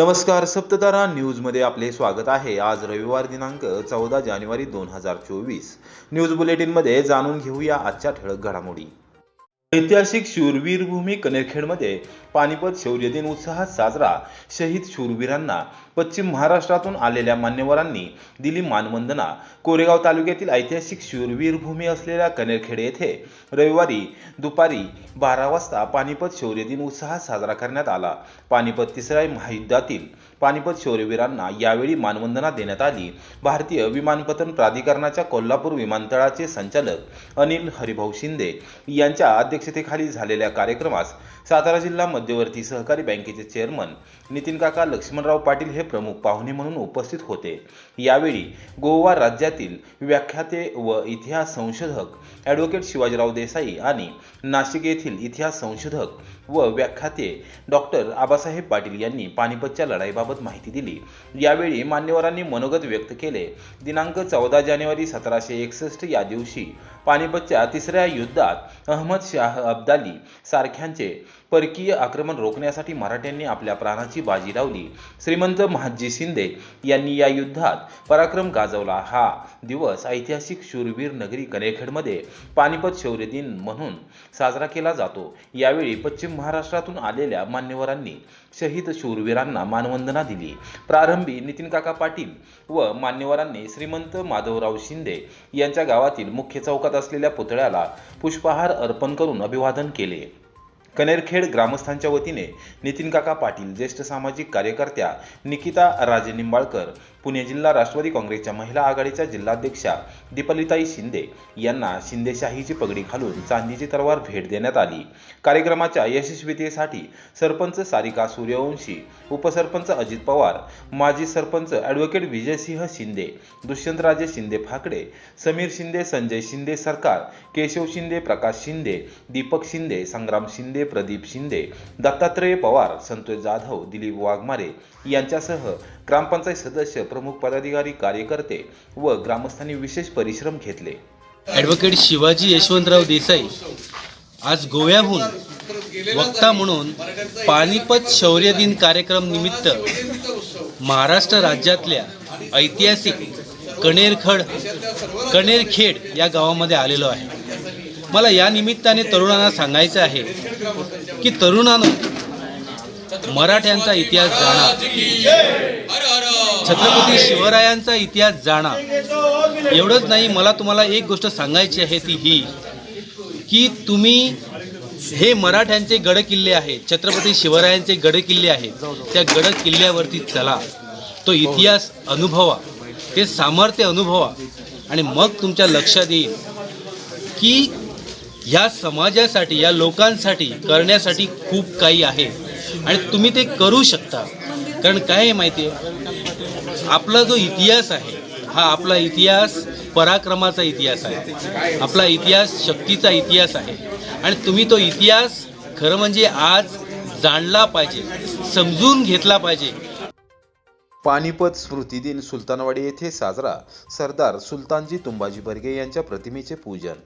नमस्कार, सप्ततारा न्यूजमध्ये आपले स्वागत आहे। आज रविवार दिनांक 14 जानेवारी 2024। न्यूज बुलेटिनमध्ये जाणून घेऊया आजच्या ठळक घडामोडी। ऐतिहासिक शूरवीर भूमी कनेरखेडमध्ये पानिपत शौर्य दिन उत्साहात साजरा। शहीद शूरवीरांना पश्चिम महाराष्ट्रातून आलेल्या मान्यवरांनी दिली मानवंदना। कोरेगाव तालुक्यातील ऐतिहासिक शूरवीर भूमी असलेल्या कनेरखेड येथे रविवारी दुपारी 12 वाजता पानिपत शौर्य दिन उत्साहात साजरा करण्यात आला। पानिपत तिसऱ्या महायुद्धातील पानिपत शौर्यवीरांना यावेळी मानवंदना देण्यात आली। भारतीय विमानपतन प्राधिकरणाच्या कोल्हापूर विमानतळाचे संचालक अनिल हरिभाऊ शिंदे यांच्या अध्यक्षतेखाली झालेल्या कार्यक्रमास सातारा जिल्हा मध्यवर्ती सहकारी बँकेचे चेअरमन नितीन काका लक्ष्मणराव पाटील हे प्रमुख पाहुणे म्हणून उपस्थित होते। यावेळी गोवा राज्यातील व्याख्याते व इतिहास संशोधक ॲडव्होकेट शिवाजीराव देसाई आणि नाशिक येथील इतिहास संशोधक व व्याख्याते डॉक्टर आबासाहेब पाटील यांनी पानिपतच्या लढाईबाबत माहिती दिली। यावेळी मान्यवरांनी मनोगत व्यक्त केले। दिनांक 14 जानेवारी 1761 या दिवशी पानिपतच्या तिसऱ्या युद्धात अहमद शाह अब्दाली सारख्यांचे परकीय आक्रमण रोखण्यासाठी मराठ्यांनी आपल्या प्राणाची बाजी लावली। श्रीमंत महादजी शिंदे यांनी या युद्धात पराक्रम गाजवला। हा दिवस ऐतिहासिक शूरवीर नगरी कनेरखेडमध्ये पानिपत शौर्य दिन म्हणून साजरा केला जातो। यावेळी पश्चिम महाराष्ट्रातून आलेल्या मान्यवरांनी शहीद शूरवीरांना मानवंदना दिली। प्रारंभी नितीन काका पाटील व मान्यवरांनी श्रीमंत माधवराव शिंदे यांच्या गावातील मुख्य चौकात असलेल्या पुतळ्याला पुष्पहार अर्पण करून अभिवादन केले। कनेरखेड ग्रामस्थांच्या वतीने नितीन काका पाटील, ज्येष्ठ सामाजिक कार्यकर्त्या निकिता राजे निंबाळकर, पुणे जिल्हा राष्ट्रवादी काँग्रेसच्या महिला आघाडीच्या जिल्हाध्यक्षा दीपालीताई शिंदे यांना शिंदेशाहीची पगडी घालून चांदीची तलवार भेट देण्यात आली। कार्यक्रमाच्या यशस्वीतेसाठी सरपंच सारिका सूर्यवंशी, उपसरपंच अजित पवार, माजी सरपंच ॲडव्होकेट विजयसिंह शिंदे, दुष्यंतराजे शिंदे फाकडे, समीर शिंदे, संजय शिंदे सरकार, केशव शिंदे, प्रकाश शिंदे, दीपक शिंदे, संग्राम शिंदे, प्रदीप शिंदे, दत्तात्रय पवार, संतोष जाधव, दिलीप वाघमारे यांच्यासह ग्रामपंचायत सदस्य, प्रमुख पदाधिकारी, कार्यकर्ते व ग्रामस्थांनी विशेष परिश्रम घेतले। ॲडव्होकेट शिवाजी यशवंतराव देसाई आज गोव्याहून वक्ता म्हणून पानिपत शौर्य दिन कार्यक्रम निमित्त महाराष्ट्र राज्यातल्या ऐतिहासिक कनेरखेड या गावामध्ये आलेलो आहे। मला या निमित्ताने तरुणांना सांगायचं आहे की तरुणांनो, मराठ्यांचा इतिहास जाणा, छत्रपती शिवरायांचा इतिहास जाणा। एवढंच नाही, मला तुम्हाला एक गोष्ट सांगायची आहे, ती ही की तुम्ही हे मराठ्यांचे गड किल्ले आहेत, छत्रपती शिवरायांचे गड किल्ले आहेत, त्या गड किल्ल्यावरती चला, तो इतिहास अनुभवा, ते सामर्थ्य अनुभवा आणि मग तुमच्या लक्षात येईल की ह्या समाजासाठी, या लोकांसाठी करण्यासाठी खूप काही आहे आणि तुम्ही ते करू शकता। कारण काय आहे माहिती आहे, आपला जो इतिहास आहे हा आपला इतिहास पराक्रमाचा इतिहास आहे, आपला इतिहास शक्तीचा इतिहास आहे आणि तुम्ही तो इतिहास खरं म्हणजे आज जाणला पाहिजे, समजून घेतला पाहिजे। पानिपत स्मृती दिन सुलतानवाडी येथे साजरा। सरदार सुलतानजी तुंबाजी बर्गे यांच्या प्रतिमेचे पूजन।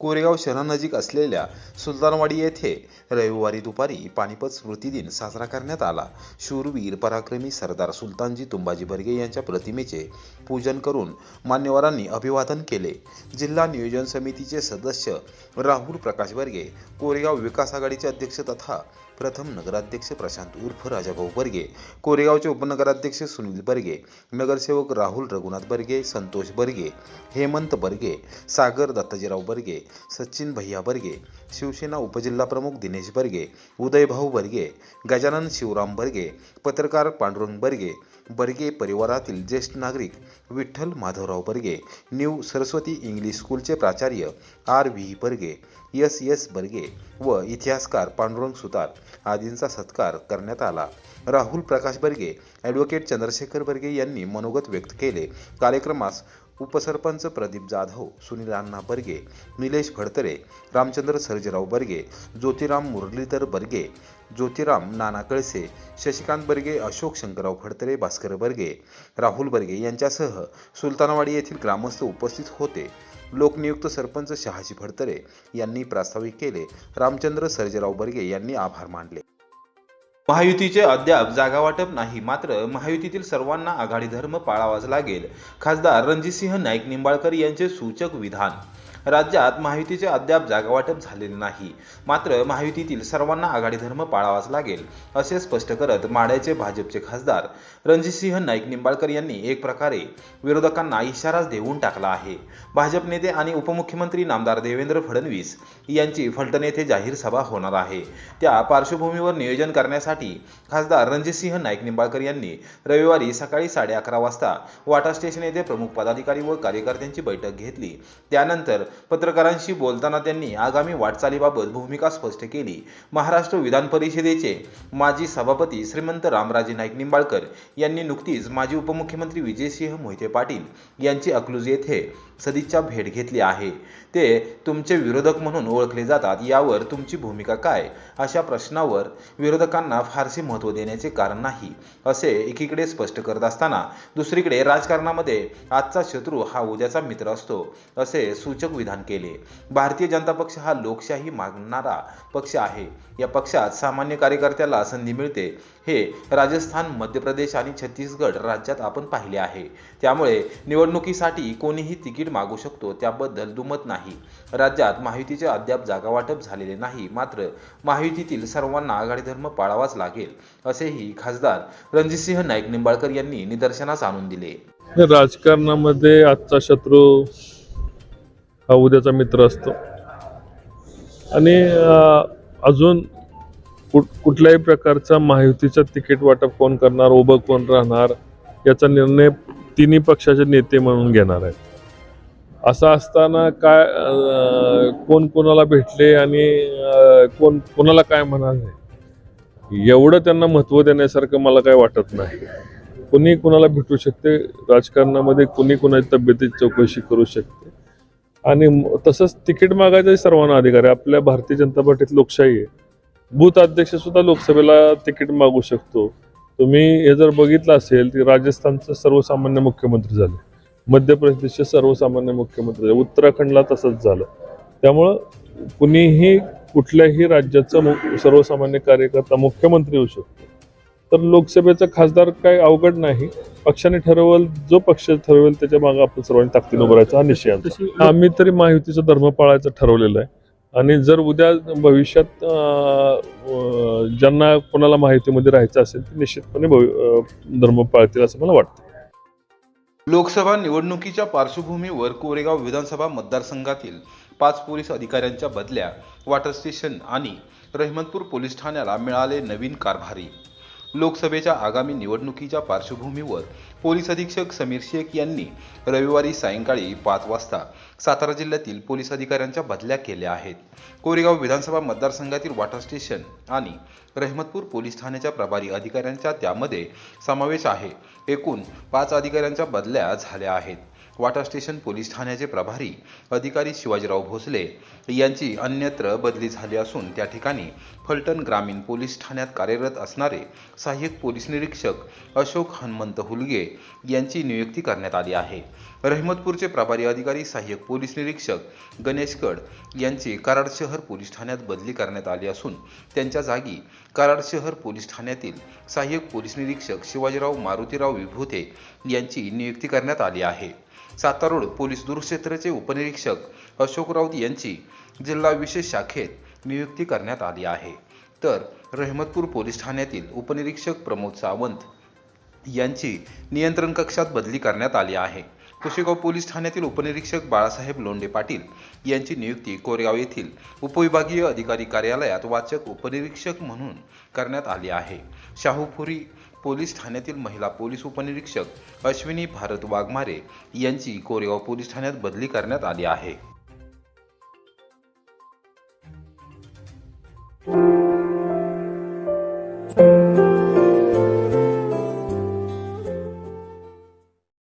कोरेगाव शहरानजीक असलेल्या सुलतानवाडी येथे रविवारी दुपारी पानिपत स्मृती दिन साजरा करण्यात आला। शूरवीर पराक्रमी सरदार सुलतानजी तुंबाजी बर्गे यांच्या प्रतिमेचे पूजन करून मान्यवरांनी अभिवादन केले। जिल्हा नियोजन समितीचे सदस्य राहुल प्रकाश बर्गे, कोरेगाव विकास आघाडीचे अध्यक्ष तथा प्रथम नगराध्यक्ष प्रशांत उर्फ राजाभाऊ बर्गे, कोरेगावचे उपनगराध्यक्ष सुनील बर्गे, नगरसेवक राहुल रघुनाथ बर्गे, संतोष बर्गे, हेमंत बर्गे, सागर दत्ताजीराव बर्गे, सचिन भैया बर्गे, शिवसेना उपजिल्हा प्रमुख दिनेश बर्गे, उदयभाऊ बर्गे, गजानन शिवराम बर्गे, पत्रकार पांडुरंग बर्गे, बर्गे परिवारातील ज्येष्ठ नागरिक विठ्ठल माधवराव बर्गे, न्यू सरस्वती इंग्लिश स्कूलचे प्राचार्य R.V. बर्गे, S.S. बर्गे व इतिहासकार पांडुरंग सुतार आदींचा सत्कार करण्यात आला। राहुल प्रकाश बर्गे, ॲडव्होकेट चंद्रशेखर बर्गे यांनी मनोगत व्यक्त केले। कार्यक्रमास उपसरपंच प्रदीप जाधव, सुनील अण्णा बर्गे, निलेश भडतरे, रामचंद्र सर्जेराव बर्गे, ज्योतिराम मुरलीधर बर्गे, ज्योतिराम नाना कळसे, शशिकांत बर्गे, अशोक शंकरराव फडतरे, भास्कर बर्गे, राहुल बर्गे यांच्यासह सुलतानवाडी येथील ग्रामस्थ उपस्थित होते। लोकनियुक्त सरपंच शहाजी फडतरे यांनी प्रास्ताविक केले। रामचंद्र सर्जेराव बर्गे यांनी आभार मानले। महायुतीचे अद्याप जागा वाटप नाही, मात्र महायुतीतील सर्वांना आघाडी धर्म पाळावाच लागेल. खासदार रणजितसिंह नाईक निंबाळकर यांचे सूचक विधान. राज्यात महायुतीचे अद्याप जागा वाटप झालेले नाही, मात्र महायुतीतील सर्वांना आघाडी धर्म पाळावाच लागेल, असे स्पष्ट करत माढ्याचे भाजपचे खासदार रणजितसिंह नाईक निंबाळकर यांनी एक प्रकारे विरोधकांना इशाराच देऊन टाकला आहे. भाजप नेते आणि उपमुख्यमंत्री नामदार देवेंद्र फडणवीस यांची फलटण येथे जाहीर सभा होणार आहे. त्या पार्श्वभूमीवर नियोजन करण्यासाठी खासदार रणजितसिंह नाईक निंबाळकर यांनी रविवारी सकाळी 11:30 वाजता वाटा स्टेशन येथे प्रमुख पदाधिकारी व कार्यकर्त्यांची बैठक घेतली. त्यानंतर पत्रकारांशी बोलताना त्यांनी आगामी वाटचालीबाबत भूमिका स्पष्ट केली. महाराष्ट्र विधान परिषदेचे माजी सभापती श्रीमंत रामराजे नाईक निंबाळकर यांनी नुकतीच माजी उपमुख्यमंत्री विजयसिंह मोहिते पाटील यांची अकलूज येथे सदिच्छा भेट घेतली आहे. ते तुमचे विरोधक म्हणून ओळखले जातात, यावर तुमची भूमिका काय, अशा प्रश्नावर विरोधकांना फारसे महत्त्व देण्याचे कारण नाही, असे एकीकडे स्पष्ट करत असताना दुसरीकडे राजकारणामध्ये आजचा शत्रू हा उद्याचा मित्र असतो, असे सूचक विधान केले. भारतीय जनता पक्ष हा लोकशाही मागणारा पक्ष आहे. या पक्षात सामान्य कार्यकर्त्याला संधी मिळते हे राजस्थान, मध्य प्रदेश आणि छत्तीसगड राज्यात आपण पाहिले आहे. त्यामुळे निवडणुकीसाठी कोणीही तिकीट मागू शकतो, त्याबद्दल दुमत नाही. राज्यात महायुतीचे अद्याप जागा वाटप झालेले नाही, मात्र महायुतीतील सर्वांना आघाडी धर्म पाळावाच लागेल, असेही खासदार रणजितसिंह नाईक निंबाळकर यांनी निदर्शनास आणून दिले. राजकारणामध्ये आजचा शत्रू हा उद्याचा मित्र असतो आणि अजून कुठल्याही प्रकारचा महायुतीचं तिकीट वाटप कोण करणार, उभं कोण राहणार, याचा निर्णय तिन्ही पक्षाचे नेते म्हणून घेणार आहेत. असं असताना काय कोण कोणाला भेटले आणि कोण कोणाला काय म्हणाले एवढं त्यांना महत्त्व देण्यासारखं मला काय वाटत नाही. कुणी कुणाला भेटू शकते राजकारणामध्ये, कुणी कुणाची तब्येतीची चौकशी करू शकते आणि तसंच तिकीट मागायचा सर्वांना अधिकार आहे. आपल्या भारतीय जनता पार्टीत लोकशाही आहे. बूथ अध्यक्ष सुद्धा लोकसभेला तिकीट मागू शकतो. तुम्ही हे जर बघितलं असेल की राजस्थानचे सर्वसामान्य मुख्यमंत्री झाले, मध्य प्रदेशचे सर्वसामान्य मुख्यमंत्री झाले, उत्तराखंडला तसंच झालं. त्यामुळं कुणीही कुठल्याही राज्याचा सर्वसामान्य कार्यकर्ता मुख्यमंत्री होऊ शकतो. तर लोकसभेचा खासदार काय अवघड नाही. पक्षाने ठरवलं, जो पक्ष ठरवेल त्याच्या मागे आपण सर्वांनी ताकदीने उभं राहायचा हा निश्चय आमचा. आम्ही तरी महायुतीचा धर्म पाळायचं ठरवलेलं आहे आणि जर उद्या भविष्यात ज्यांना कोणाला माहितीमध्ये राहायचं असेल तर निश्चितपणे धर्म पाळतील असं मला वाटतं. लोकसभा निवडणुकीच्या पार्श्वभूमीवर कोरेगाव विधानसभा मतदारसंघातील 5 पोलीस अधिकाऱ्यांच्या बदल्या. वाटर स्टेशन आणि रहमतपूर पोलीस ठाण्याला मिळाले नवीन कारभारी. लोकसभेच्या आगामी निवडणुकीच्या पार्श्वभूमीवर पोलीस अधीक्षक समीर शेख यांनी रविवारी सायंकाळी 5 वाजता सातारा जिल्ह्यातील पोलीस अधिकाऱ्यांच्या बदल्या केल्या आहेत. कोरेगाव विधानसभा मतदारसंघातील वाटर स्टेशन आणि रहमतपूर पोलीस ठाण्याच्या प्रभारी अधिकाऱ्यांचा त्यामध्ये समावेश आहे. एकूण 5 अधिकाऱ्यांच्या बदल्या झाल्या आहेत. वाटा स्टेशन पोलीस ठाण्याचे प्रभारी अधिकारी शिवाजीराव भोसले यांची अन्यत्र बदली झाली असून त्या ठिकाणी फलटण ग्रामीण पोलीस ठाण्यात कार्यरत असणारे सहाय्यक पोलीस निरीक्षक अशोक हनुमंत हुलगे यांची नियुक्ती करण्यात आली आहे. रहमतपूरचे प्रभारी अधिकारी सहाय्यक पोलीस निरीक्षक गणेश कड यांची कराड शहर पोलीस ठाण्यात बदली करण्यात आली असून त्यांच्या जागी कराड शहर पोलीस ठाण्यातील सहाय्यक पोलीस निरीक्षक शिवाजीराव मारुतीराव विभूते यांची नियुक्ती करण्यात आली आहे. सातारा रोड पोलीस दूरक्षेत्राचे उपनिरीक्षक अशोक राऊत यांची जिल्हा विशेष शाखेत नियुक्ती करण्यात आली आहे. तर रहमतपूर पोलीस ठाण्यातील उपनिरीक्षक प्रमोद सावंत यांची नियंत्रण कक्षात बदली करण्यात आली आहे. कुशेगाव पोलीस ठाण्यातील उपनिरीक्षक बाळासाहेब लोंढे पाटील यांची नियुक्ती कोरेगाव येथील उपविभागीय अधिकारी कार्यालयात वाचक उपनिरीक्षक म्हणून करण्यात आली आहे. शाहूपुरी पोलीस ठाण्यातील महिला पोलीस उपनिरीक्षक अश्विनी भारत वाघमारे यांची कोरेगाव पोलीस ठाण्यात बदली करण्यात आली आहे.